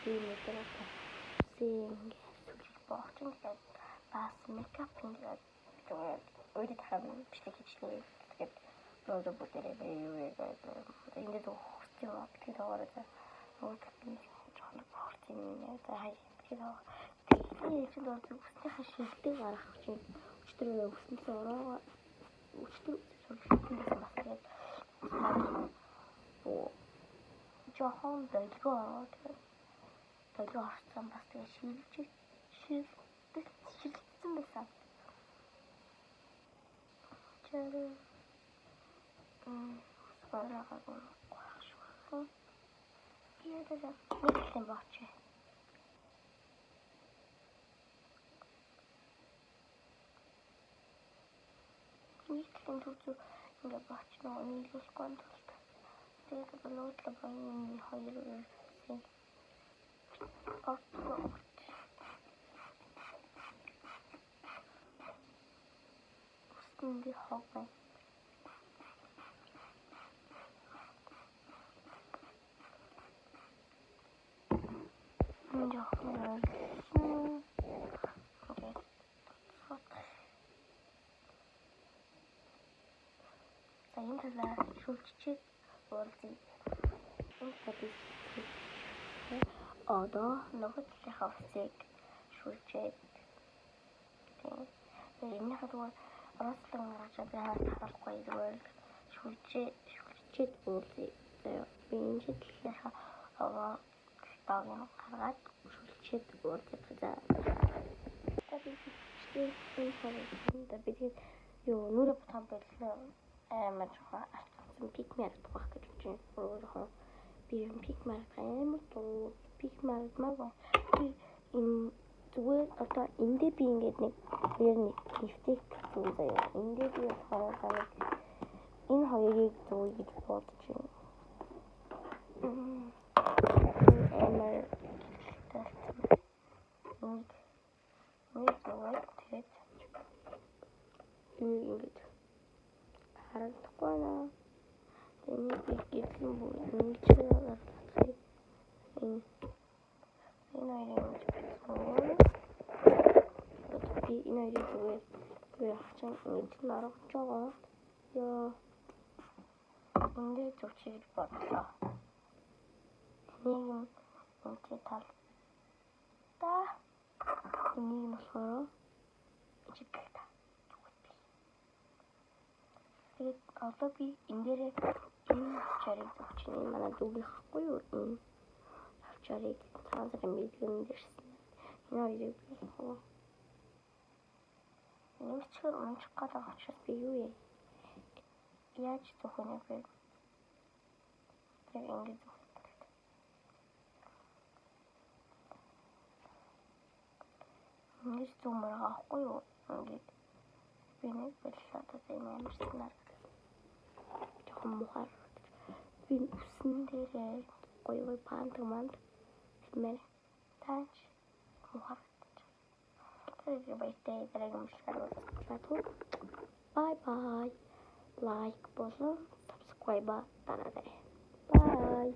тийм өдөр синг сүлж боочин гэдэг бас мейкап хийгээд тэгээд өөрөд хам бичлэг хийчихлээ. Тэгээд өөрөө бүтээрээ юу яагаад ингээд хөстэй бод тэгээд аваад өөрөд жоохон хөстэй нэ за хай тэгээд чинь өстэй хашилтэй гарах чинь өчтөр өснөс ороо өчтөр сургалтын бас тэгээд жоохон дэглөө орсон бас тэгээд шилжсэн байсан. Чараа сараагаа гоохшгүй. Яагаад нэгэн бооч. Нэгэн төв ингээд бооч нөө нийлүүлэхгүй тулд. Тэгээд болоодлоо баян хоёр үсэн. Үстэнд хаваа. Саяхан шүлжчихэд уулзъя. Одоо нөгөө талынхаа усыг шүлжээд энэ хадвар орослон гаргаж харахгүй зүгээр шүлжээд уулзъя. Би энэ талынхаа аваа гаргаад шүлжээд уулзъя. Тэгээд юу нүрэ бутан байлаа амар алцсан пигмент авах гэж байна. Өөрөө би пигмент амар туу пигмент маа би энэ зүгээр одоо эндээ би ингээд нэг нефтийг зүү заяа. Эндээ би болохоор энэ хоёрыг зүү гэж бодож байна. Амар тэгээд ингээд харагдахгүй наа. Тэгээд би гэрхэн бүр ингэж энэ зүгээр хачаа ингэж наргаж байгаа. Яа. Эндээ зүчиж бодлоо. Нэг үнтэй тал. Энийг болохоор чиглэлтэй. Тэгээд одоо би энэ дээрээ энэ чарыг зөвчнө. Манай дүүгийнхгүй юу? Энэ чарыг цаазрын мэдгэн дээрсэн. Энэ хоёрыг болохоо. Энэ чигээр унчих гэдэг учраас би юу яа? Яаж зөвхөн яг яг ингэж ингэж зумраа авахгүй юу? Ингэж би нэг боллоо одоо энэ амарснаар жоохон мухаар би үсэн дээрээ гоё пантаманд мэр тач мухаар тэгээд баяртай дараагийн бичлэгээр уулзъя. Bye bye. Like болон subscribe дараарай. Bye.